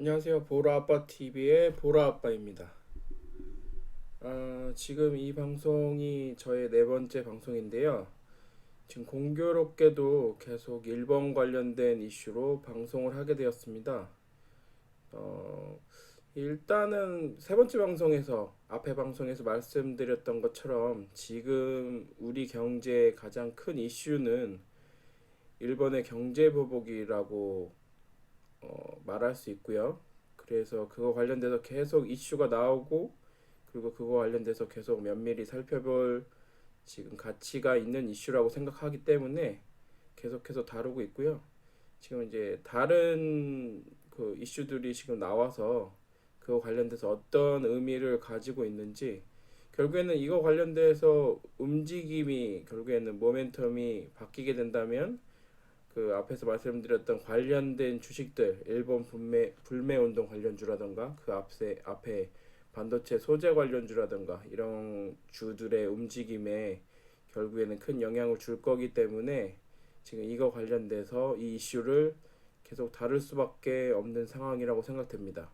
안녕하세요. 보라아빠 TV의 보라아빠입니다. 지금 이 방송이 저의 네 번째 방송인데요. 지금 공교롭게도 계속 일본 관련된 이슈로 방송을 하게 되었습니다. 어, 일단은 세 번째 방송에서 앞에 방송에서 말씀드렸던 것처럼 지금 우리 경제의 가장 큰 이슈는 일본의 경제 보복이라고 말할 수 있고요. 그래서 그거 관련돼서 계속 이슈가 나오고 그리고 그거 관련돼서 계속 면밀히 살펴볼 지금 가치가 있는 이슈라고 생각하기 때문에 계속해서 다루고 있고요. 지금 이제 다른 그 이슈들이 지금 나와서 그거 관련돼서 어떤 의미를 가지고 있는지 결국에는 이거 관련돼서 움직임이 결국에는 모멘텀이 바뀌게 된다면 그 앞에서 말씀드렸던 관련된 주식들 일본 불매 운동 관련주라던가 그 앞에 반도체 소재 관련주라던가 이런 주들의 움직임에 결국에는 큰 영향을 줄 거기 때문에 지금 이거 관련돼서 이 이슈를 계속 다룰 수밖에 없는 상황이라고 생각됩니다.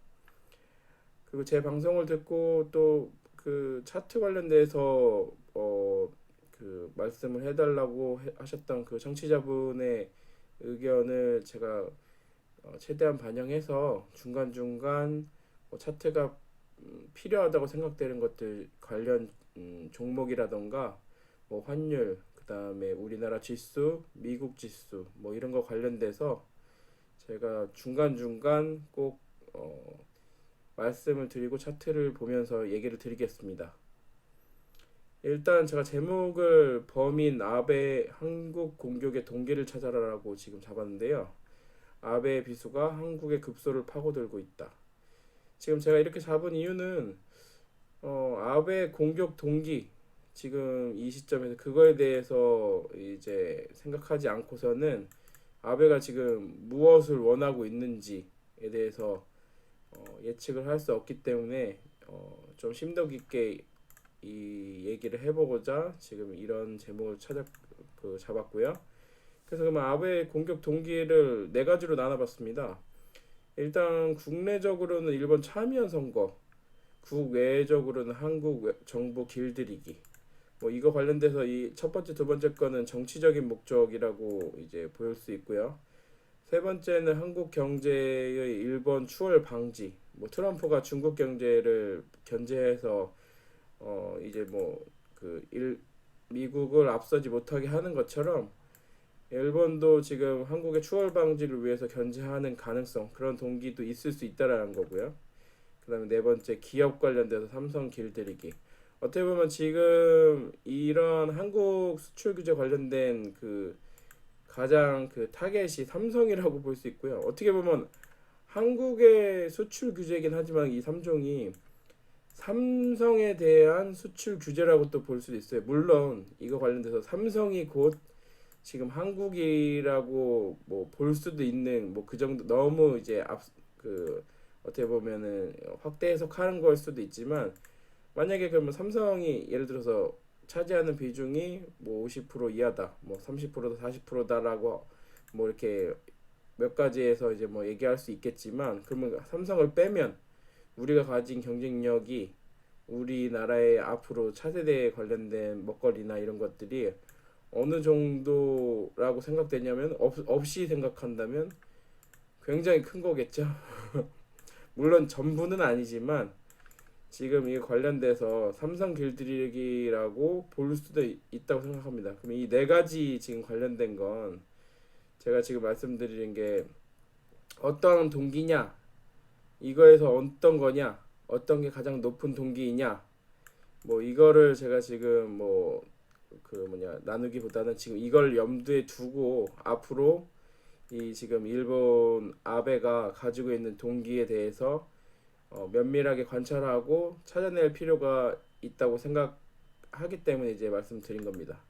그리고 제 방송을 듣고 또 그 차트 관련돼서 그 말씀을 해달라고 하셨던 그 청취자분의 의견을 제가 최대한 반영해서 중간중간 차트가 필요하다고 생각되는 것들 관련 종목이라던가 뭐 환율 그다음에 우리나라 지수, 미국 지수 뭐 이런 거 관련돼서 제가 중간중간 꼭 말씀을 드리고 차트를 보면서 얘기를 드리겠습니다. 일단 제가 제목을 범인 아베 한국 공격의 동기를 찾아라라고 지금 잡았는데요. 아베 비수가 한국의 급소를 파고들고 있다. 지금 제가 이렇게 잡은 이유는 아베 공격 동기 지금 이 시점에서 그거에 대해서 이제 생각하지 않고서는 아베가 지금 무엇을 원하고 있는지에 대해서 예측을 할 수 없기 때문에 좀 심도 깊게 이 얘기를 해보고자 지금 이런 제목을 잡았고요. 그래서 그러면 아베의 공격 동기를 네 가지로 나눠봤습니다. 일단 국내적으로는 일본 참의원 선거, 국외적으로는 한국 정부 길들이기. 뭐 이거 관련돼서 이 첫 번째, 두 번째 거는 정치적인 목적이라고 이제 보일 수 있고요. 세 번째는 한국 경제의 일본 추월 방지. 뭐 트럼프가 중국 경제를 견제해서 이제 미국을 앞서지 못하게 하는 것처럼 일본도 지금 한국의 추월 방지를 위해서 견제하는 가능성 그런 동기도 있을 수 있다라는 거고요. 그다음에 네 번째 기업 관련돼서 삼성 길들이기. 어떻게 보면 지금 이런 한국 수출 규제 관련된 그 가장 그 타겟이 삼성이라고 볼 수 있고요. 어떻게 보면 한국의 수출 규제이긴 하지만 이 삼종이 삼성에 대한 수출 규제라고 또 볼 수도 있어요. 물론 이거 관련돼서 삼성이 곧 지금 한국이라고 뭐 볼 수도 있는 뭐 그 정도 너무 이제 그 어떻게 보면은 확대 해석하는 걸 수도 있지만 만약에 그러면 삼성이 예를 들어서 차지하는 비중이 뭐 50% 이하다, 뭐 30%다, 40%다라고 뭐 이렇게 몇 가지에서 이제 뭐 얘기할 수 있겠지만 그러면 삼성을 빼면 우리가 가진 경쟁력이 우리나라의 앞으로 차세대에 관련된 먹거리나 이런 것들이 어느 정도라고 생각되냐면 없이 생각한다면 굉장히 큰 거겠죠. 물론 전부는 아니지만 지금 이 관련돼서 삼성 길들이기라고 볼 수도 있다고 생각합니다. 그럼 이 네 가지 지금 관련된 건 제가 지금 말씀드리는 게 어떤 동기냐, 이거에서 어떤 거냐, 어떤 게 가장 높은 동기이냐, 뭐 이거를 제가 지금 뭐 그 나누기보다는 지금 이걸 염두에 두고 앞으로 이 지금 일본 아베가 가지고 있는 동기에 대해서 면밀하게 관찰하고 찾아낼 필요가 있다고 생각하기 때문에 이제 말씀드린 겁니다.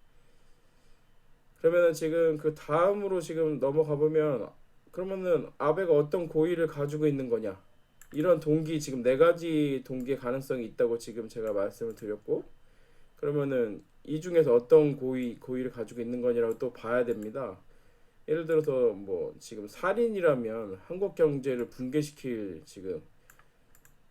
그러면은 지금 그 다음으로 지금 넘어가 보면 그러면은 아베가 어떤 고의를 가지고 있는 거냐? 이런 동기 지금 네 가지 동기의 가능성이 있다고 지금 제가 말씀을 드렸고 그러면은 이 중에서 어떤 고의를 가지고 있는 거냐라고 또 봐야 됩니다. 예를 들어서 뭐 지금 살인이라면 한국 경제를 붕괴시킬 지금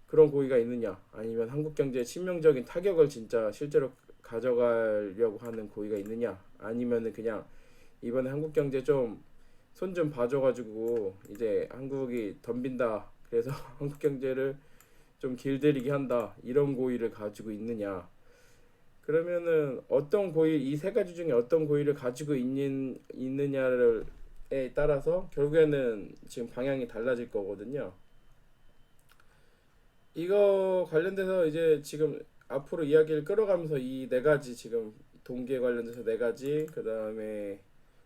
그런 고의가 있느냐, 아니면 한국 경제에 치명적인 타격을 진짜 실제로 가져가려고 하는 고의가 있느냐, 아니면은 그냥 이번에 한국 경제 좀 손 좀 봐줘가지고 이제 한국이 덤빈다, 그래서 한국 경제를 좀 길들이게 한다, 이런 고의를 가지고 있느냐. 그러면은 어떤 고의, 이 세 가지 중에 어떤 고의를 가지고 있느냐에 따라서 결국에는 지금 방향이 달라질 거거든요. 이거 관련돼서 이제 지금 앞으로 이야기를 끌어가면서 이 네 가지, 지금 동기에 관련돼서 네 가지, 그 다음에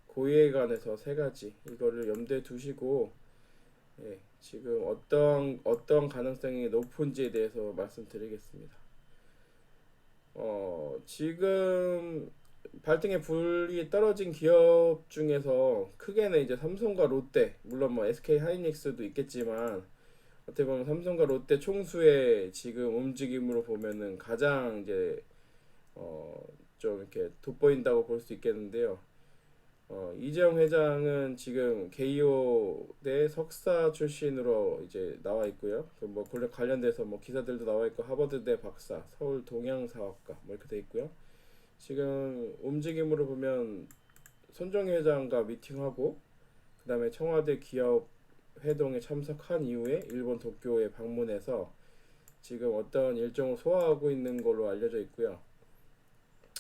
고의에 관해서 세 가지, 이거를 염두에 두시고, 예, 지금 어떤 가능성이 높은지에 대해서 말씀드리겠습니다. 지금 발등에 불이 떨어진 기업 중에서 크게는 이제 삼성과 롯데, 물론 뭐 SK 하이닉스도 있겠지만 어떻게 보면 삼성과 롯데 총수의 지금 움직임으로 보면은 가장 이제 어, 좀 이렇게 돋보인다고 볼 수 있겠는데요. 이재용 회장은 지금 개이오대 석사 출신으로 이제 나와 있고요. 그뭐 관련돼서 뭐 기사들도 나와 있고, 하버드대 박사, 서울 동양사학과 뭐 이렇게 돼 있고요. 지금 움직임으로 보면 손정희 회장과 미팅하고, 그다음에 청와대 기업 회동에 참석한 이후에 일본 도쿄에 방문해서 지금 어떤 일정을 소화하고 있는 걸로 알려져 있고요.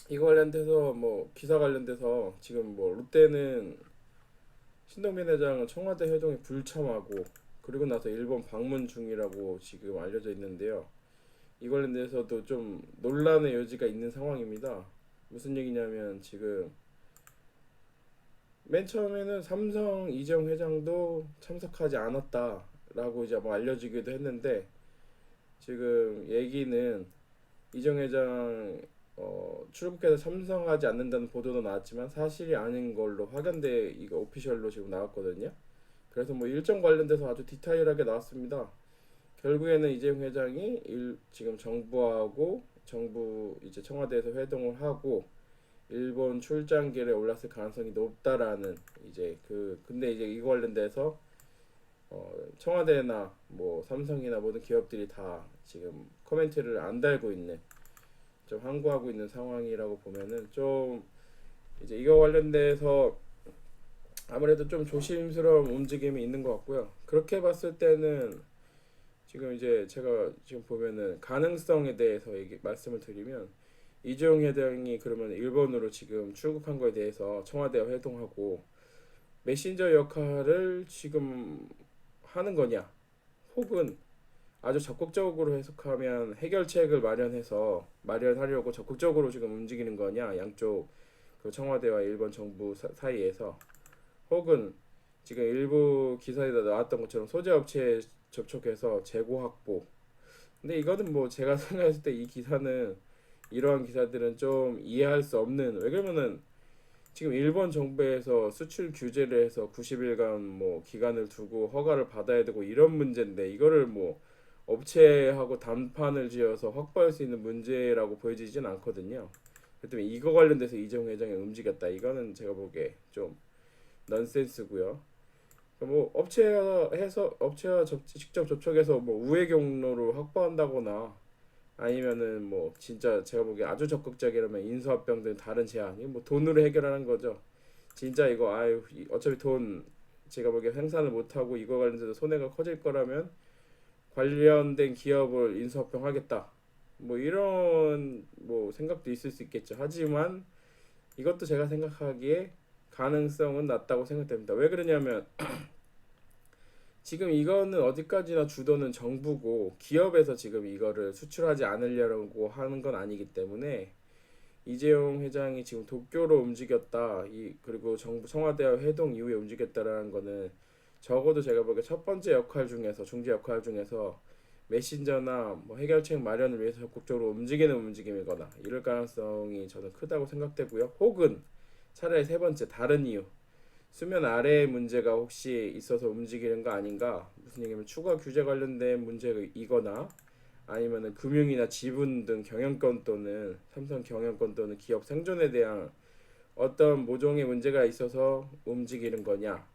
이거 관련돼서 뭐 기사 관련돼서 지금 뭐 롯데는 신동빈 회장은 청와대 회동에 불참하고 그리고 나서 일본 방문 중이라고 지금 알려져 있는데요. 이 관련돼서도 좀 논란의 여지가 있는 상황입니다. 무슨 얘기냐면 지금 맨 처음에는 삼성 이재용 회장도 참석하지 않았다라고 이제 뭐 알려지기도 했는데, 지금 얘기는 이재용 회장 출국해서 참석하지 않는다는 보도도 나왔지만 사실이 아닌 걸로 확연돼, 이거 오피셜로 지금 나왔거든요. 그래서 뭐 일정 관련돼서 아주 디테일하게 나왔습니다. 결국에는 이재용 회장이 지금 정부하고 정부 이제 청와대에서 회동을 하고 일본 출장길에 올랐을 가능성이 높다라는, 이제 근데 이제 이거 관련돼서 청와대나 뭐 삼성이나 모든 기업들이 다 지금 코멘트를 안 달고 있는, 좀 항구하고 있는 상황이라고 보면은 좀 이제 이거 관련돼서 아무래도 좀 조심스러운 움직임이 있는 것 같고요. 그렇게 봤을 때는 지금 이제 제가 지금 보면은 가능성에 대해서 말씀을 드리면, 이재용 회장이 그러면 일본으로 지금 출국한 거에 대해서 청와대와 회동하고 메신저 역할을 지금 하는 거냐, 혹은 아주 적극적으로 해석하면 해결책을 마련하려고 적극적으로 지금 움직이는 거냐, 양쪽 그 청와대와 일본 정부 사이에서, 혹은 지금 일부 기사에다 나왔던 것처럼 소재 업체에 접촉해서 재고 확보. 근데 이거는 뭐 제가 생각했을 때 이 기사는, 이러한 기사들은 좀 이해할 수 없는, 왜 그러면은 지금 일본 정부에서 수출 규제를 해서 90일간 뭐 기간을 두고 허가를 받아야 되고 이런 문제인데, 이거를 뭐 업체하고 담판을 지어서 확보할 수 있는 문제라고 보여지진 않거든요. 그렇기 때문에 이거 관련돼서 이재용 회장이 움직였다, 이거는 제가 보기에 좀 넌센스고요. 뭐 업체와 직접 접촉해서 뭐 우회 경로로 확보한다거나, 아니면은 뭐 진짜 제가 보기에 아주 적극적이라면 인수합병 등 다른 제한, 이거 뭐 돈으로 해결하는 거죠. 진짜 이거 어차피 돈 제가 보기에 생산을 못 하고 이거 관련해서 손해가 커질 거라면 관련된 기업을 인수합병하겠다, 뭐 이런 뭐 생각도 있을 수 있겠죠. 하지만 이것도 제가 생각하기에 가능성은 낮다고 생각됩니다. 왜 그러냐면 지금 이거는 어디까지나 주도는 정부고, 기업에서 지금 이거를 수출하지 않으려고 하는 건 아니기 때문에, 이재용 회장이 지금 도쿄로 움직였다, 그리고 정부 청와대와 회동 이후에 움직였다라는 거는 적어도 제가 보기에 첫 번째 역할 중에서, 중재 역할 중에서 메신저나 뭐 해결책 마련을 위해서 적극적으로 움직이는 움직임이거나 이럴 가능성이 저는 크다고 생각되고요. 혹은 차라리 세 번째, 다른 이유, 수면 아래의 문제가 혹시 있어서 움직이는 거 아닌가. 무슨 얘기냐면 추가 규제 관련된 문제이거나, 아니면은 금융이나 지분 등 경영권 또는 삼성 경영권 또는 기업 생존에 대한 어떤 모종의 문제가 있어서 움직이는 거냐.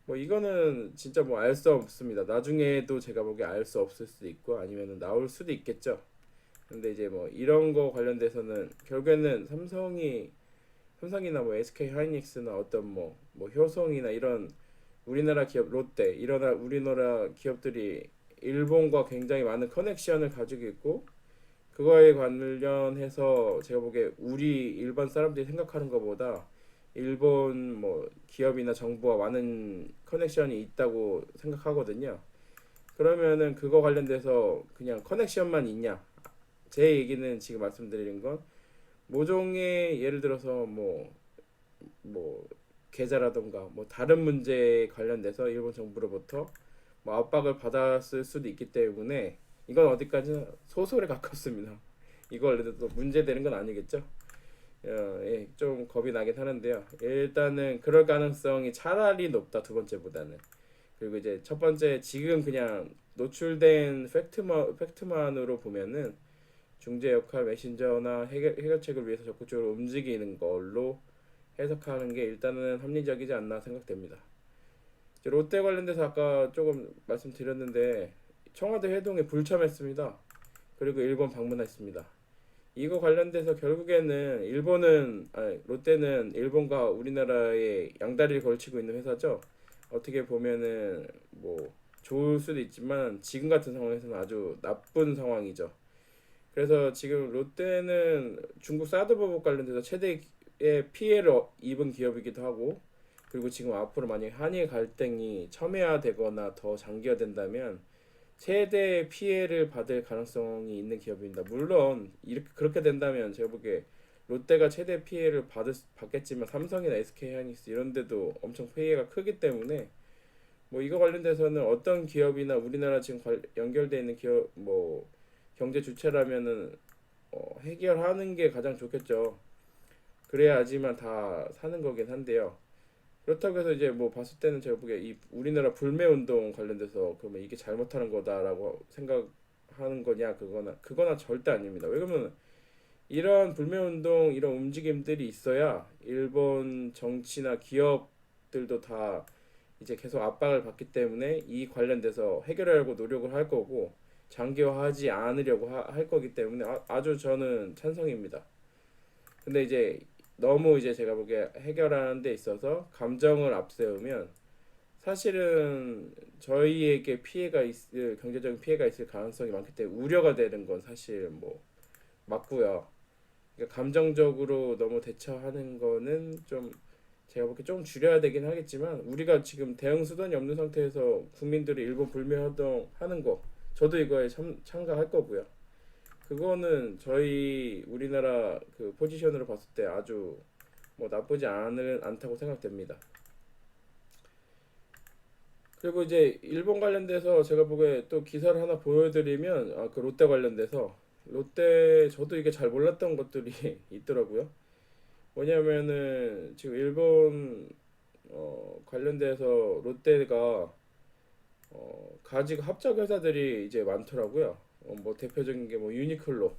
뭐 이거는 진짜 뭐 알 수 없습니다. 나중에도 제가 보기에 알 수 없을 수도 있고 아니면은 나올 수도 있겠죠. 근데 이제 뭐 이런 거 관련돼서는 결국에는 삼성이나 뭐 SK 하이닉스나 어떤 뭐 효성이나 이런 우리나라 기업 롯데 이런 우리나라 기업들이 일본과 굉장히 많은 커넥션을 가지고 있고 그거에 관련해서 제가 보기에 우리 일반 사람들이 생각하는 것보다 일본 뭐 기업이나 정부와 많은 커넥션이 있다고 생각하거든요. 그러면은 그거 관련돼서 그냥 커넥션만 있냐? 제 얘기는 지금 말씀드리는 건 모종의 예를 들어서 뭐 계좌라던가 뭐 다른 문제에 관련돼서 일본 정부로부터 뭐 압박을 받았을 수도 있기 때문에 이건 어디까지나 소설에 가깝습니다. 이걸 또 문제되는 건 아니겠죠? 예, 좀 겁이 나긴 하는데요. 일단은 그럴 가능성이 차라리 높다 두 번째보다는. 그리고 이제 첫 번째 지금 그냥 노출된 팩트만으로 보면은 중재 역할 메신저나 해결책을 위해서 적극적으로 움직이는 걸로 해석하는 게 일단은 합리적이지 않나 생각됩니다. 이제 롯데 관련돼서 아까 조금 말씀드렸는데 청와대 회동에 불참했습니다. 그리고 일본 방문했습니다. 이거 관련돼서 결국에는 롯데는 일본과 우리나라에 양다리를 걸치고 있는 회사죠. 어떻게 보면은 뭐 좋을 수도 있지만 지금 같은 상황에서는 아주 나쁜 상황이죠. 그래서 지금 롯데는 중국 사드 보복 관련돼서 최대의 피해를 입은 기업이기도 하고 그리고 지금 앞으로 만약 한일 갈등이 첨예화되거나 더 장기화된다면 최대의 피해를 받을 가능성이 있는 기업입니다. 물론 이렇게 그렇게 된다면 제가 보기에 롯데가 최대 피해를 받겠지만 삼성이나 SK 하이닉스 이런 데도 엄청 피해가 크기 때문에 뭐 이거 관련돼서는 어떤 기업이나 우리나라 지금 연결돼 있는 기업 뭐 경제 주체라면은 해결하는 게 가장 좋겠죠. 그래야지만 다 사는 거긴 한데요. 그렇다고 해서 이제 뭐 봤을 때는 제가 보기에 이 우리나라 불매 운동 관련돼서 그러면 이게 잘못하는 거다라고 생각하는 거냐 그거나 절대 아닙니다. 왜냐면 이런 불매 운동 이런 움직임들이 있어야 일본 정치나 기업들도 다 이제 계속 압박을 받기 때문에 이 관련돼서 해결하려고 노력을 할 거고 장기화하지 않으려고 할 거기 때문에 아주 저는 찬성입니다. 근데 이제 너무 이제 제가 보기에 해결하는 데 있어서 감정을 앞세우면 사실은 저희에게 경제적인 피해가 있을 가능성이 많기 때문에 우려가 되는 건 사실 뭐 맞고요. 그러니까 감정적으로 너무 대처하는 거는 좀 제가 보기에 좀 줄여야 되긴 하겠지만 우리가 지금 대응 수단이 없는 상태에서 국민들이 일본 불매 활동 하는 거 저도 이거에 참가할 거고요. 그거는 저희 우리나라 그 포지션으로 봤을 때 아주 뭐 나쁘지 않다고 생각됩니다. 그리고 이제 일본 관련돼서 제가 보기에 또 기사를 하나 보여드리면 그 롯데 관련돼서 롯데 저도 이게 잘 몰랐던 것들이 있더라고요. 뭐냐면은 지금 일본 관련돼서 롯데가 가지고 합작 회사들이 이제 많더라고요. 뭐 대표적인 게 뭐 유니클로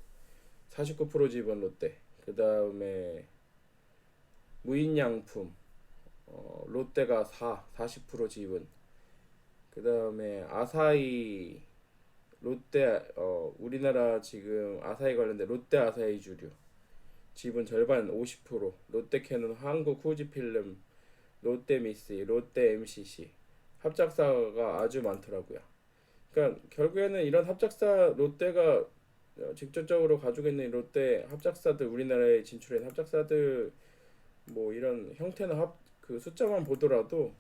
49% 지분 롯데, 그 다음에 무인양품 롯데가 40% 지분, 그 다음에 아사히 롯데 우리나라 지금 아사히 관련된 롯데 아사히 주류 지분 절반 50%, 롯데캐논, 한국 후지필름, 롯데미쓰, 롯데 MCC 합작사가 아주 많더라고요. 그러니까 결국에는 이런 합작사 롯데가 직접적으로 가지고 있는 롯데 합작사들 우리나라에 진출한 합작사들 뭐 이런 형태나 그 숫자만 보더라도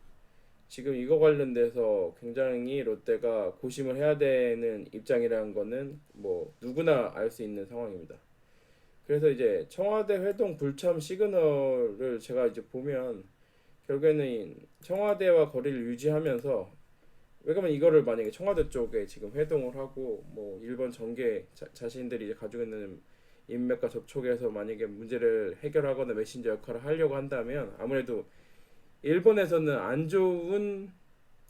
지금 이거 관련돼서 굉장히 롯데가 고심을 해야 되는 입장이라는 거는 뭐 누구나 알 수 있는 상황입니다. 그래서 이제 청와대 회동 불참 시그널을 제가 이제 보면 결국에는 청와대와 거리를 유지하면서 왜냐면 이거를 만약에 청와대 쪽에 지금 회동을 하고 뭐 일본 정계 자신들이 이제 가지고 있는 인맥과 접촉해서 만약에 문제를 해결하거나 메신저 역할을 하려고 한다면 아무래도 일본에서는 안 좋은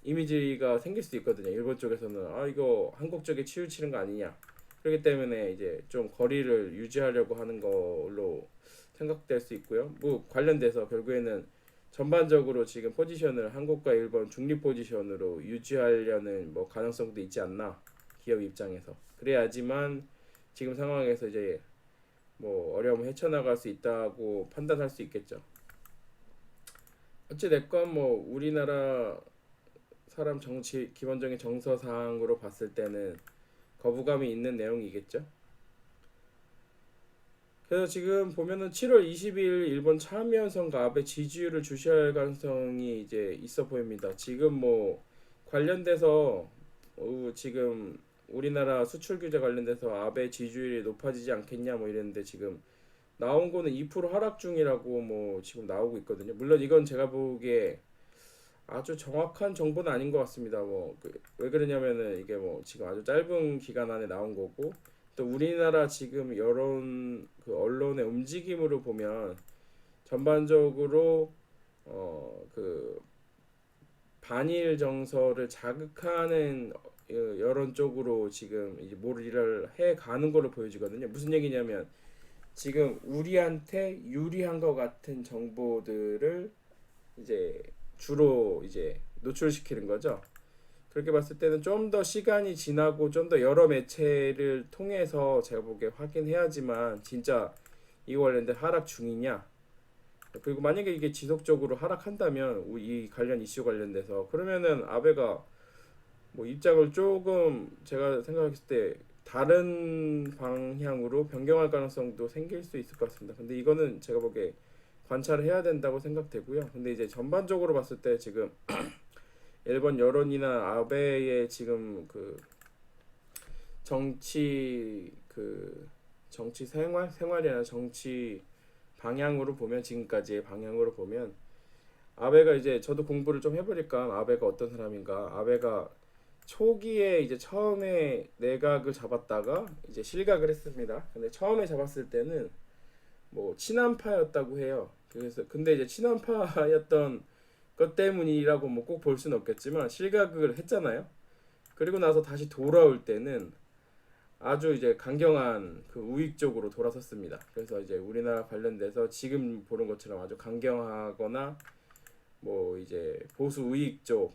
이미지가 생길 수 있거든요. 일본 쪽에서는 이거 한국 쪽에 치우치는 거 아니냐. 그렇기 때문에 이제 좀 거리를 유지하려고 하는 걸로 생각될 수 있고요. 뭐 관련돼서 결국에는 전반적으로 지금 포지션을 한국과 일본 중립 포지션으로 유지하려는 뭐 가능성도 있지 않나, 기업 입장에서. 그래야지만 지금 상황에서 이제 뭐 어려움을 헤쳐나갈 수 있다고 판단할 수 있겠죠. 어찌 됐건 뭐 우리나라 사람 정치 기본적인 정서상으로 봤을 때는 거부감이 있는 내용이겠죠. 그래서 지금 보면은 7월 20일 일본 참의원 선거 아베 지지율을 주시할 가능성이 이제 있어 보입니다. 지금 뭐 관련돼서 지금 우리나라 수출 규제 관련돼서 아베 지지율이 높아지지 않겠냐 뭐 이랬는데, 지금 나온 거는 2% 하락 중이라고 뭐 지금 나오고 있거든요. 물론 이건 제가 보기에 아주 정확한 정보는 아닌 것 같습니다. 뭐 왜 그러냐면은 이게 뭐 지금 아주 짧은 기간 안에 나온 거고, 또 우리나라 지금 여론 그 언론의 움직임으로 보면 전반적으로 그 반일 정서를 자극하는 여론 쪽으로 지금 이제 몰이를 해 가는 걸로 보여지거든요. 무슨 얘기냐면 지금 우리한테 유리한 것 같은 정보들을 이제 주로 이제 노출시키는 거죠. 그렇게 봤을 때는 좀 더 시간이 지나고 좀 더 여러 매체를 통해서 제가 보기에 확인해야지만 진짜 이거 관련된 하락 중이냐, 그리고 만약에 이게 지속적으로 하락한다면 이 관련 이슈 관련돼서 그러면은 아베가 뭐 입장을 조금 제가 생각했을 때 다른 방향으로 변경할 가능성도 생길 수 있을 것 같습니다. 근데 이거는 제가 보기에 관찰을 해야 된다고 생각되고요. 근데 이제 전반적으로 봤을 때 지금 일본 여론이나 아베의 지금 그 정치 정치 생활이 아니라 정치 방향으로 보면, 지금까지의 방향으로 보면 아베가 이제 저도 공부를 좀 해보니까 아베가 어떤 사람인가. 아베가 초기에 이제 처음에 내각을 잡았다가 이제 실각을 했습니다. 근데 처음에 잡았을 때는 뭐 친한파였다고 해요. 그래서 근데 이제 친한파였던 것 때문이라고 뭐 꼭 볼 수는 없겠지만 실각을 했잖아요. 그리고 나서 다시 돌아올 때는 아주 이제 강경한 그 우익 쪽으로 돌아섰습니다. 그래서 이제 우리나라 관련돼서 지금 보는 것처럼 아주 강경하거나 뭐 이제 보수 우익 쪽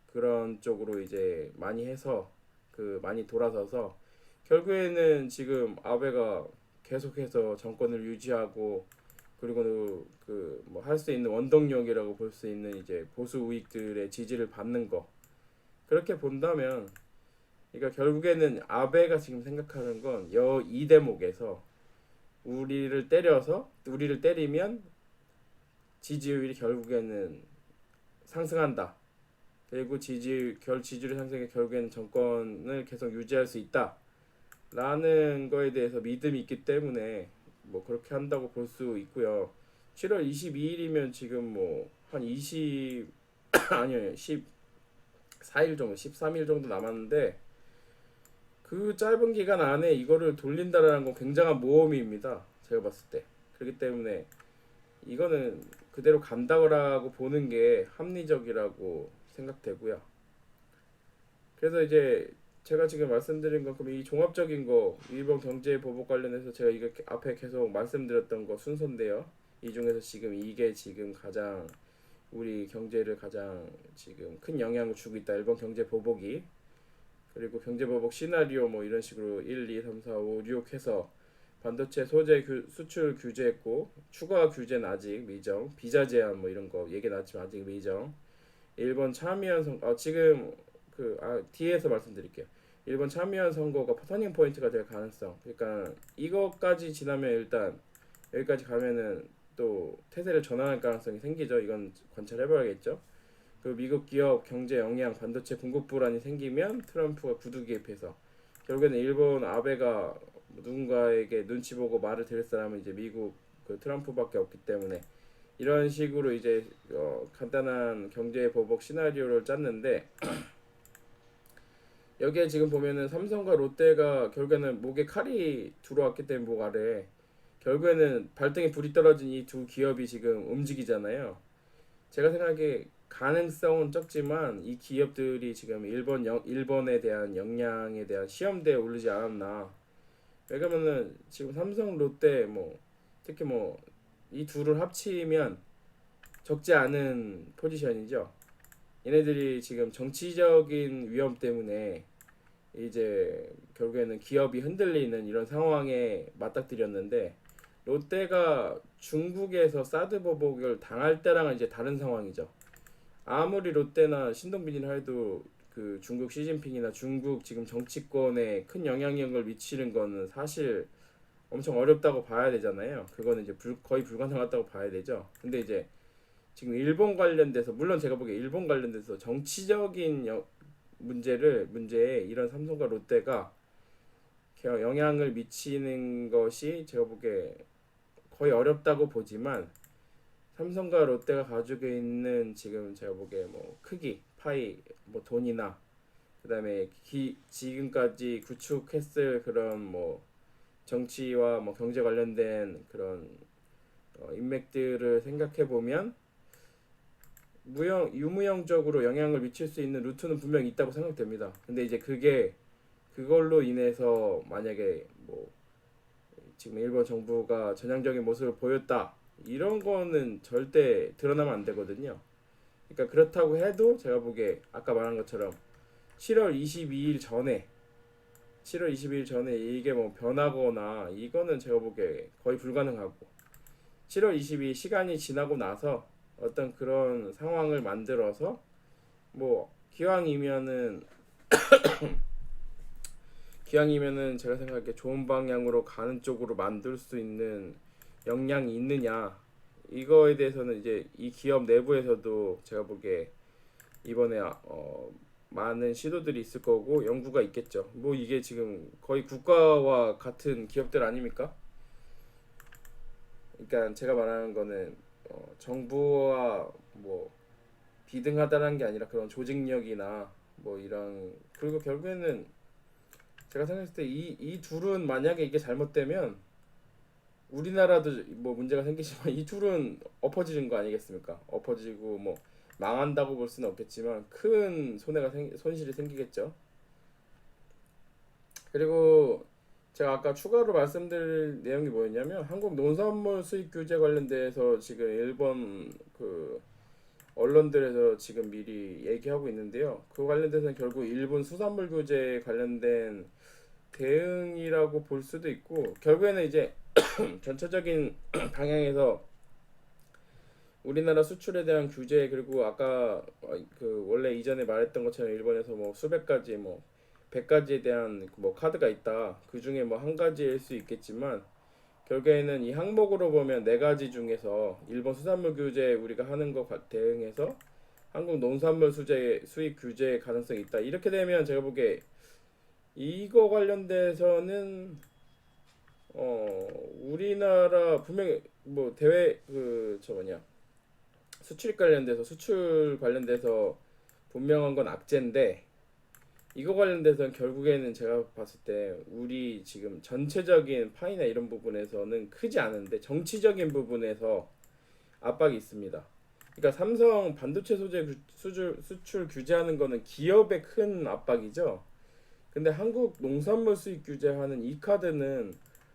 그런 쪽으로 이제 많이 해서 그 많이 돌아서서 결국에는 지금 아베가 계속해서 정권을 유지하고, 그리고 그 뭐 할 수 있는 원동력이라고 볼 수 있는 이제 보수 우익들의 지지를 받는 거, 그렇게 본다면 그러니까 결국에는 아베가 지금 생각하는 건 이 대목에서 우리를 때리면 지지율이 결국에는 상승한다. 그리고 지지율이 상승해 결국에는 정권을 계속 유지할 수 있다. 라는 거에 대해서 믿음이 있기 때문에 뭐 그렇게 한다고 볼 수 있고요. 7월 22일이면 지금 뭐 한 20 아니요 14일 정도 13일 정도 남았는데, 그 짧은 기간 안에 이거를 돌린다라는 건 굉장한 모험입니다. 제가 봤을 때. 그렇기 때문에 이거는 그대로 간다고 보는 게 합리적이라고 생각되고요. 그래서 이제 제가 지금 말씀드린 건 그럼 이 종합적인 거 일본 경제 보복 관련해서 제가 이거 앞에 계속 말씀드렸던 거 순서인데요. 이 중에서 지금 이게 지금 가장 우리 경제를 가장 지금 큰 영향을 주고 있다. 일본 경제 보복이. 그리고 경제 보복 시나리오 뭐 이런 식으로 1, 2, 3, 4, 5, 6 해서 반도체 소재 수출 규제했고, 추가 규제는 아직 미정, 비자 제한 뭐 이런 거 얘기 나왔지만 아직 미정. 일본 참의원 지금 뒤에서 말씀드릴게요. 일본 참의원 선거가 터닝 포인트가 될 가능성. 그러니까 이것까지 지나면 일단 여기까지 가면은 또 태세를 전환할 가능성이 생기죠. 이건 관찰해봐야겠죠. 그 미국 기업 경제 영향, 반도체 공급 불안이 생기면 트럼프가 구두 개입해서 결국에는 일본 아베가 누군가에게 눈치 보고 말을 들을 사람은 이제 미국 그 트럼프밖에 없기 때문에 이런 식으로 이제 간단한 경제 보복 시나리오를 짰는데, 여기에 지금 보면은 삼성과 롯데가 결국에는 목에 칼이 들어왔기 때문에 목 아래 결국에는 발등에 불이 떨어진 이 두 기업이 지금 움직이잖아요. 제가 생각하기에 가능성은 적지만 이 기업들이 지금 일본에 대한 역량에 대한 시험대에 오르지 않았나. 왜냐면은 지금 삼성, 롯데 뭐 특히 뭐 이 둘을 합치면 적지 않은 포지션이죠. 얘네들이 지금 정치적인 위험 때문에 이제 결국에는 기업이 흔들리는 이런 상황에 맞닥뜨렸는데, 롯데가 중국에서 사드 보복을 당할 때랑은 이제 다른 상황이죠. 아무리 롯데나 신동빈이라 해도 그 중국 시진핑이나 중국 지금 정치권에 큰 영향력을 미치는 거는 사실 엄청 어렵다고 봐야 되잖아요. 그거는 이제 거의 불가능하다고 봐야 되죠. 근데 이제 지금 일본 관련돼서, 물론 제가 보기에 일본 관련돼서 정치적인 문제에 이런 삼성과 롯데가 영향을 미치는 것이 제가 보기에 거의 어렵다고 보지만, 삼성과 롯데가 가지고 있는 지금 제가 보기에 뭐 크기, 파이, 뭐 돈이나 그다음에 지금까지 구축했을 그런 뭐 정치와 뭐 경제 관련된 그런 인맥들을 생각해 보면 유무형적으로 영향을 미칠 수 있는 루트는 분명히 있다고 생각됩니다. 근데 이제 그걸로 인해서 만약에 뭐 지금 일본 정부가 전향적인 모습을 보였다, 이런 거는 절대 드러나면 안 되거든요. 그러니까 그렇다고 해도 제가 보기에 아까 말한 것처럼 7월 22일 전에 7월 22일 전에 이게 뭐 변하거나, 이거는 제가 보기에 거의 불가능하고, 7월 22일 시간이 지나고 나서 어떤 그런 상황을 만들어서 뭐 기왕이면은 제가 생각하기에 좋은 방향으로 가는 쪽으로 만들 수 있는 역량이 있느냐, 이거에 대해서는 이제 이 기업 내부에서도 제가 보기에 이번에 많은 시도들이 있을 거고 연구가 있겠죠. 뭐 이게 지금 거의 국가와 같은 기업들 아닙니까? 그러니까 제가 말하는 거는 정부와 뭐 비등하다는 게 아니라 그런 조직력이나 뭐 이런, 그리고 결국에는 제가 생각했을 때 이 둘은 만약에 이게 잘못되면 우리나라도 뭐 문제가 생기지만 이 둘은 엎어지는 거 아니겠습니까? 엎어지고 뭐 망한다고 볼 수는 없겠지만 큰 손실이 생기겠죠. 그리고 제가 아까 추가로 말씀드릴 내용이 뭐였냐면, 한국 농산물 수입 규제 관련돼서 지금 일본 그 언론들에서 지금 미리 얘기하고 있는데요. 그 관련돼서는 결국 일본 수산물 규제 관련된 대응이라고 볼 수도 있고, 결국에는 이제 전체적인 방향에서 우리나라 수출에 대한 규제, 그리고 아까 그 원래 이전에 말했던 것처럼 일본에서 뭐 수백 가지 뭐 100가지에 대한 뭐 카드가 있다. 그 중에 뭐 한 가지일 수 있겠지만 결국에는 이 항목으로 보면 네 가지 중에서 일본 수산물 규제 우리가 하는 거 대응해서 한국 농산물 수입 규제 가능성이 있다. 이렇게 되면 제가 보기에 이거 관련돼서는 우리나라 분명히 뭐 대외 저 뭐냐 수출 관련돼서 분명한 건 악재인데, 이거 관련돼서는 결국에는 제가 봤을 때 우리 지금 전체적인 파이나 이런 부분에서는 크지 않은데 정치적인 부분에서 압박이 있습니다. 그러니까 삼성 반도체 소재 수출 규제하는 거는 기업의 큰 압박이죠. 근데 한국 농산물 수입 규제하는 이 카드는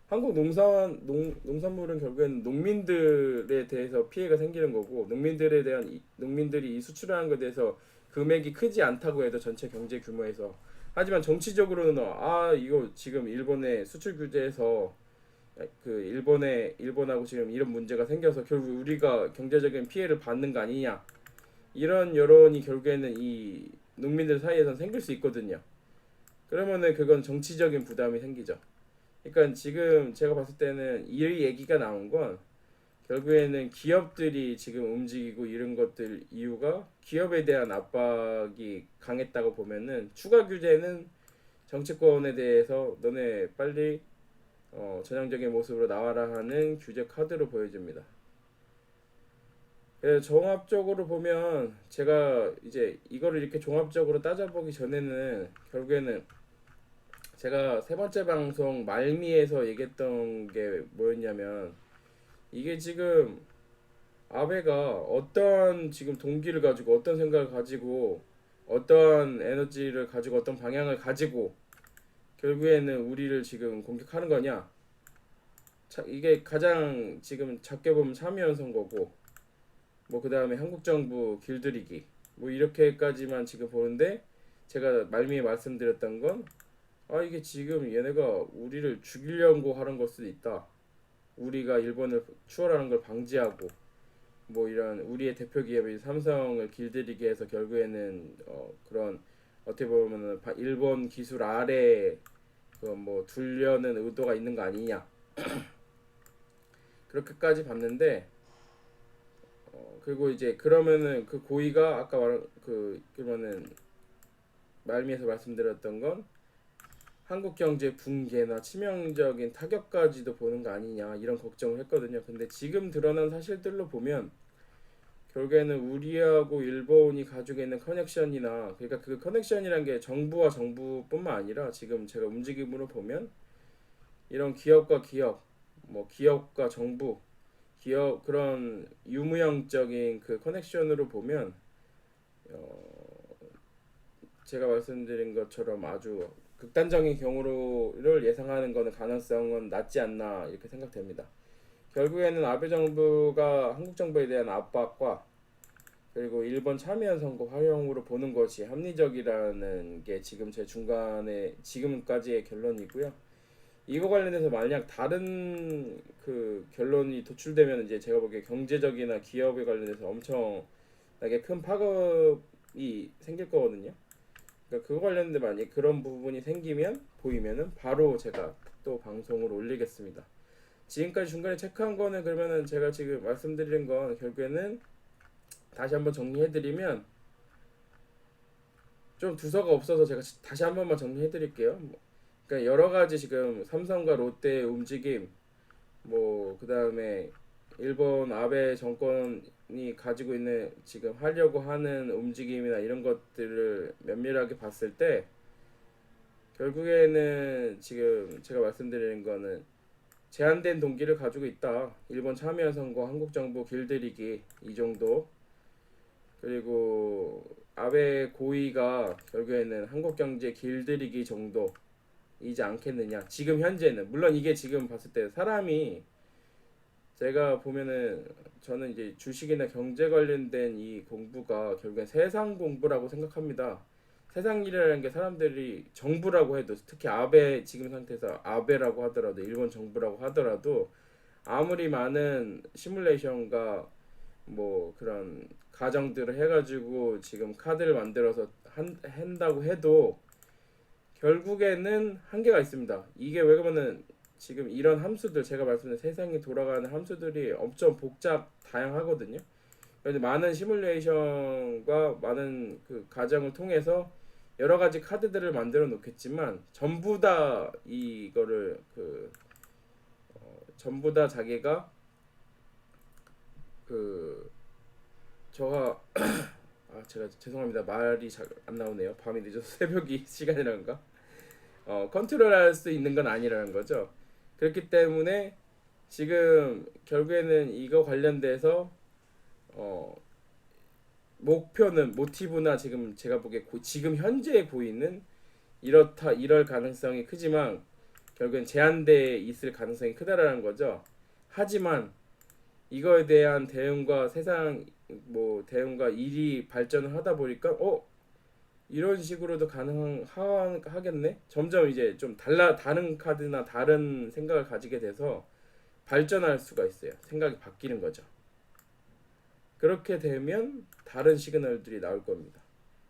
한국 농산물은 결국에는 농민들에 대해서 피해가 생기는 거고, 농민들이 이 수출하는 것에 대해서 금액이 크지 않다고 해도 전체 경제 규모에서, 하지만 정치적으로는 이거 지금 일본의 수출 규제에서 그 일본하고 지금 이런 문제가 생겨서 결국 우리가 경제적인 피해를 받는 거 아니냐, 이런 여론이 결국에는 이 농민들 사이에선 생길 수 있거든요. 그러면은 그건 정치적인 부담이 생기죠. 그러니까 지금 제가 봤을 때는 이 얘기가 나온 건 결국에는 기업들이 지금 움직이고 이런 것들 이유가 기업에 대한 압박이 강했다고 보면은, 추가 규제는 정치권에 대해서 너네 빨리 전향적인 모습으로 나와라 하는 규제 카드로 보여집니다. 그래서 종합적으로 보면, 제가 이제 이거를 이렇게 종합적으로 따져보기 전에는 결국에는 제가 세 번째 방송 말미에서 얘기했던 게 뭐였냐면, 이게 지금 아베가 어떤 지금 동기를 가지고 어떤 생각을 가지고 어떤 에너지를 가지고 어떤 방향을 가지고 결국에는 우리를 지금 공격하는 거냐, 이게 가장 지금 작게 보면 참여연 선거고 뭐 그다음에 한국 정부 길들이기 뭐 이렇게까지만 지금 보는데 제가 말미에 말씀드렸던 건 이게 지금 얘네가 우리를 죽이려고 하는 걸 수도 있다. 우리가 일본을 추월하는 걸 방지하고 뭐 이런 우리의 대표 기업인 삼성을 길들이게 해서 결국에는 그런 어떻게 보면은 일본 기술 아래 그뭐 두려는 의도가 있는 거 아니냐 그렇게까지 봤는데 그리고 이제 그러면은 그 고의가 아까 말한 그러면은 말미에서 말씀드렸던 건 한국 경제 붕괴나 치명적인 타격까지도 보는 거 아니냐 이런 걱정을 했거든요. 근데 지금 드러난 사실들로 보면 결국에는 우리하고 일본이 가지고 있는 커넥션이나 그러니까 그 커넥션이란 게 정부와 정부뿐만 아니라 지금 제가 움직임으로 보면 이런 기업과 기업, 뭐 기업과 정부, 기업 그런 유무형적인 그 커넥션으로 보면 제가 말씀드린 것처럼 아주 극단적인 경우를 예상하는 거는 가능성은 낮지 않나 이렇게 생각됩니다. 결국에는 아베 정부가 한국 정부에 대한 압박과 그리고 일본 참여연 선거 활용으로 보는 것이 합리적이라는 게 지금 제 중간에 지금까지의 결론이고요. 이거 관련해서 만약 다른 그 결론이 도출되면 이제 제가 보기에 경제적이나 기업에 관련해서 엄청나게 큰 파급이 생길 거거든요. 그러니까 그거 관련돼 만약 그런 부분이 생기면 보이면은 바로 제가 또 방송을 올리겠습니다. 지금까지 중간에 체크한 거는 그러면은 제가 지금 말씀드린 건 결국에는 다시 한번 정리해드리면 좀 두서가 없어서 제가 다시 한 번만 정리해드릴게요. 그러니까 여러 가지 지금 삼성과 롯데의 움직임, 뭐 그 다음에 일본 아베 정권이 가지고 있는 지금 하려고 하는 움직임이나 이런 것들을 면밀하게 봤을 때 결국에는 지금 제가 말씀드리는 거는 제한된 동기를 가지고 있다. 일본 참여연 선거, 한국 정부 길들이기 이 정도. 그리고 아베 고의가 결국에는 한국 경제 길들이기 정도이지 않겠느냐. 지금 현재는 물론 이게 지금 봤을 때 사람이 제가 보면은 저는 이제 주식이나 경제 관련된 이 공부가 결국엔 세상 공부라고 생각합니다. 세상 일이라는 게 사람들이 정부라고 해도 특히 아베 지금 상태에서 아베라고 하더라도 일본 정부라고 하더라도 아무리 많은 시뮬레이션과 뭐 그런 가정들을 해가지고 지금 카드를 만들어서 한다고 해도 결국에는 한계가 있습니다. 이게 왜 그러면은 지금 이런 함수들 제가 말씀드린 세상이 돌아가는 함수들이 엄청 다양하거든요. 그래서 많은 시뮬레이션과 많은 그 과정을 통해서 여러 가지 카드들을 만들어 놓겠지만 전부 다 이거를 전부 다 자기가 그 저가 제가 죄송합니다. 말이 잘 안 나오네요. 밤이 늦어서 새벽이 시간이란가? 컨트롤할 수 있는 건 아니라는 거죠. 그렇기 때문에 지금 결국에는 이거 관련돼서 목표는 모티브나 지금 제가 보기에 지금 현재 보이는 이럴 가능성이 크지만 결국엔 제한돼 있을 가능성이 크다라는 거죠. 하지만 이거에 대한 대응과 대응과 일이 발전을 하다 보니까 이런 식으로도 가능하겠네. 점점 이제 좀 다른 카드나 다른 생각을 가지게 돼서 발전할 수가 있어요. 생각이 바뀌는 거죠. 그렇게 되면 다른 시그널들이 나올 겁니다.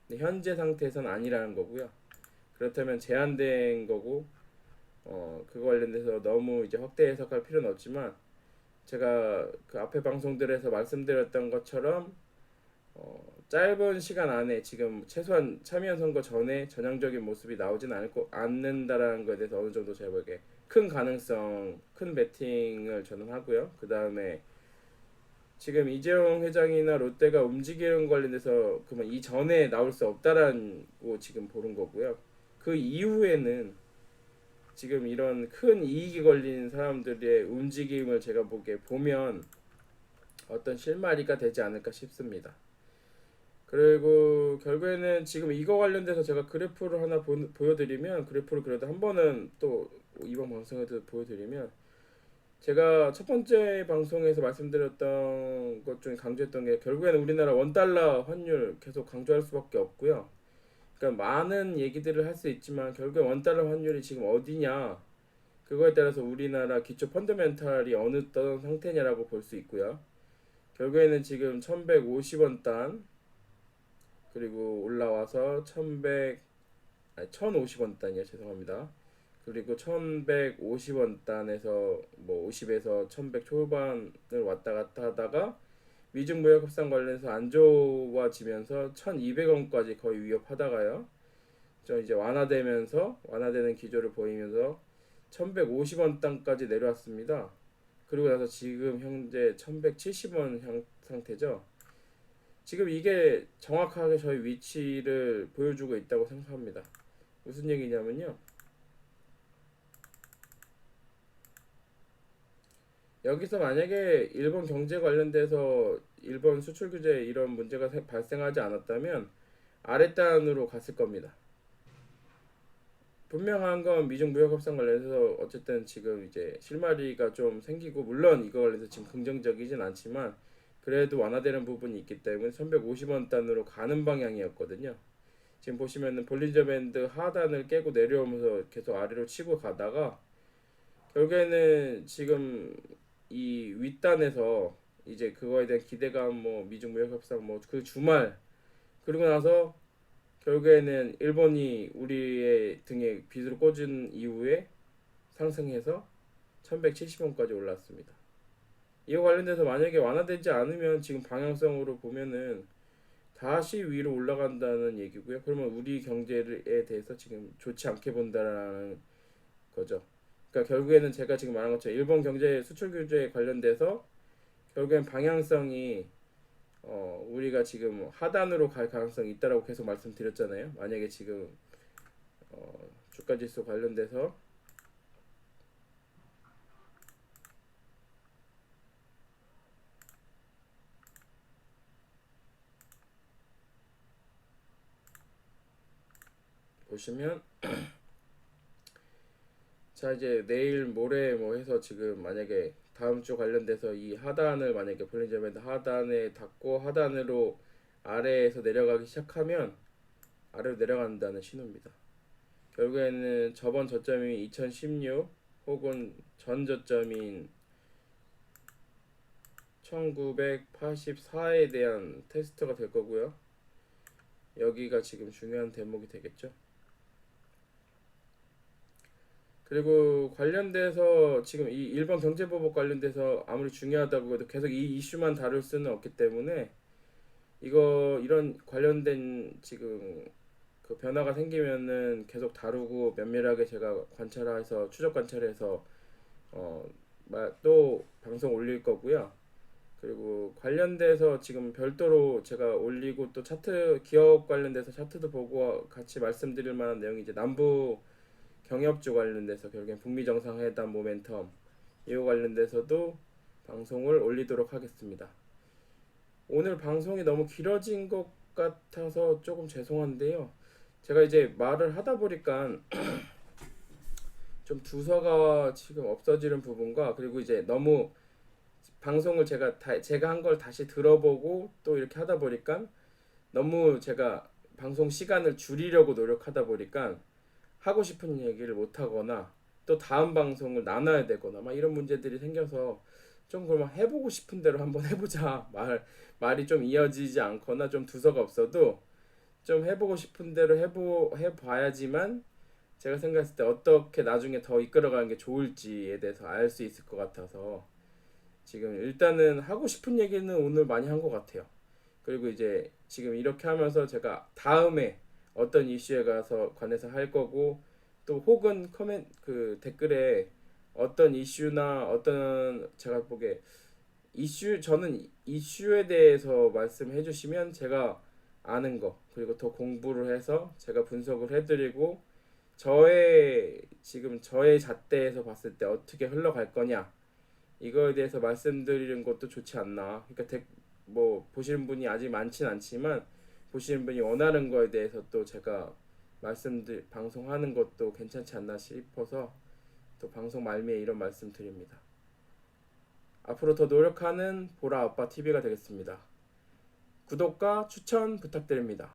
근데 현재 상태에서는 아니라는 거고요. 그렇다면 제한된 거고 그거 관련돼서 너무 이제 확대 해석할 필요는 없지만 제가 그 앞에 방송들에서 말씀드렸던 것처럼 짧은 시간 안에 지금 최소한 참여연 선거 전에 전향적인 모습이 나오진 않는다라는 것에 대해서 어느 정도 제가 보기에 큰 가능성, 큰 베팅을 저는 하고요. 그 다음에 지금 이재용 회장이나 롯데가 움직이는 관련해서 그러면 이 전에 나올 수 없다라고 지금 보는 거고요. 그 이후에는 지금 이런 큰 이익이 걸린 사람들의 움직임을 제가 보면 어떤 실마리가 되지 않을까 싶습니다. 그리고 결국에는 지금 이거 관련돼서 제가 그래프를 하나 보여드리면 그래프를 그래도 한 번은 또 이번 방송에도 보여드리면 제가 첫 번째 방송에서 말씀드렸던 것 중에 강조했던 게 결국에는 우리나라 원달러 환율 계속 강조할 수밖에 없고요. 그러니까 많은 얘기들을 할 수 있지만 결국에 원달러 환율이 지금 어디냐, 그거에 따라서 우리나라 기초 펀더멘탈이 어느 어떤 상태냐라고 볼 수 있고요. 결국에는 지금 1150원 단, 그리고 올라와서 1050원 단이요, 죄송합니다. 그리고 1150원 단에서 뭐 50에서 1100 초반을 왔다 갔다 하다가 미중 무역 협상 관련해서 안 좋아지면서 1200원까지 거의 위협하다가요, 저 이제 완화되는 기조를 보이면서 1150원 단까지 내려왔습니다. 그리고 나서 지금 현재 1170원 상태죠. 지금 이게 정확하게 저희 위치를 보여주고 있다고 생각합니다. 무슨 얘기냐면요, 여기서 만약에 일본 경제 관련돼서 일본 수출 규제 이런 문제가 발생하지 않았다면 아랫단으로 갔을 겁니다. 분명한 건 미중 무역 협상 관련해서 어쨌든 지금 이제 실마리가 좀 생기고, 물론 이거 관련해서 지금 긍정적이진 않지만 그래도 완화되는 부분이 있기 때문에 1150원 단으로 가는 방향이었거든요. 지금 보시면은 볼린저 밴드 하단을 깨고 내려오면서 계속 아래로 치고 가다가 결국에는 지금 이 윗단에서 이제 그거에 대한 기대감, 뭐 미중 무역 협상 뭐 그 주말, 그리고 나서 결국에는 일본이 우리의 등에 빗을 꽂은 이후에 상승해서 1170원까지 올랐습니다. 이와 관련돼서 만약에 완화되지 않으면 지금 방향성으로 보면은 다시 위로 올라간다는 얘기고요. 그러면 우리 경제에 대해서 지금 좋지 않게 본다라는 거죠. 그러니까 결국에는 제가 지금 말한 것처럼 일본 경제 수출 규제에 관련돼서 결국엔 방향성이 우리가 지금 하단으로 갈 가능성이 있다라고 계속 말씀드렸잖아요. 만약에 지금 주가 지수 관련돼서 보시면, 자 이제 내일 모레 뭐 해서 지금 만약에 다음 주 관련돼서 이 하단을 만약에 볼린저 밴드 하단에 닿고 하단으로 아래에서 내려가기 시작하면 아래로 내려간다는 신호입니다. 결국에는 저번 저점이 2016 혹은 전 저점인 1984에 대한 테스트가 될 거고요. 여기가 지금 중요한 대목이 되겠죠. 그리고 관련돼서 지금 이 일본 경제보복 관련돼서 아무리 중요하다고 해도 계속 이 이슈만 다룰 수는 없기 때문에 이런 관련된 지금 그 변화가 생기면은 계속 다루고 면밀하게 제가 관찰해서 추적 관찰해서 또 방송 올릴 거고요. 그리고 관련돼서 지금 별도로 제가 올리고 또 차트, 기업 관련돼서 차트도 보고 같이 말씀드릴 만한 내용이 이제 남부 경협주 관련돼서 결국엔 북미 정상회담 모멘텀 이거 관련돼서도 방송을 올리도록 하겠습니다. 오늘 방송이 너무 길어진 것 같아서 조금 죄송한데요. 제가 이제 말을 하다 보니까 좀 두서가 지금 없어지는 부분과, 그리고 이제 너무 방송을 제가 한 걸 다시 들어보고 또 이렇게 하다 보니까 너무 제가 방송 시간을 줄이려고 노력하다 보니까 하고 싶은 얘기를 못 하거나 또 다음 방송을 나눠야 되거나 막 이런 문제들이 생겨서 좀 그러면 해보고 싶은 대로 한번 해보자, 말이 좀 이어지지 않거나 좀 두서가 없어도 좀 해보고 싶은 대로 해봐야지만 제가 생각했을 때 어떻게 나중에 더 이끌어가는 게 좋을지에 대해서 알 수 있을 것 같아서 지금 일단은 하고 싶은 얘기는 오늘 많이 한 것 같아요. 그리고 이제 지금 이렇게 하면서 제가 다음에 어떤 이슈에 가서 관해서 할 거고, 또 혹은 그 댓글에 어떤 이슈나 어떤 제가 보기에 저는 이슈에 대해서 말씀해 주시면 제가 아는 거, 그리고 더 공부를 해서 제가 분석을 해드리고 저의 잣대에서 봤을 때 어떻게 흘러갈 거냐, 이거에 대해서 말씀드리는 것도 좋지 않나. 그러니까 뭐 보시는 분이 아직 많진 않지만 보시는 분이 원하는 거에 대해서 또 제가 방송하는 것도 괜찮지 않나 싶어서 또 방송 말미에 이런 말씀 드립니다. 앞으로 더 노력하는 보라 아빠 TV가 되겠습니다. 구독과 추천 부탁드립니다.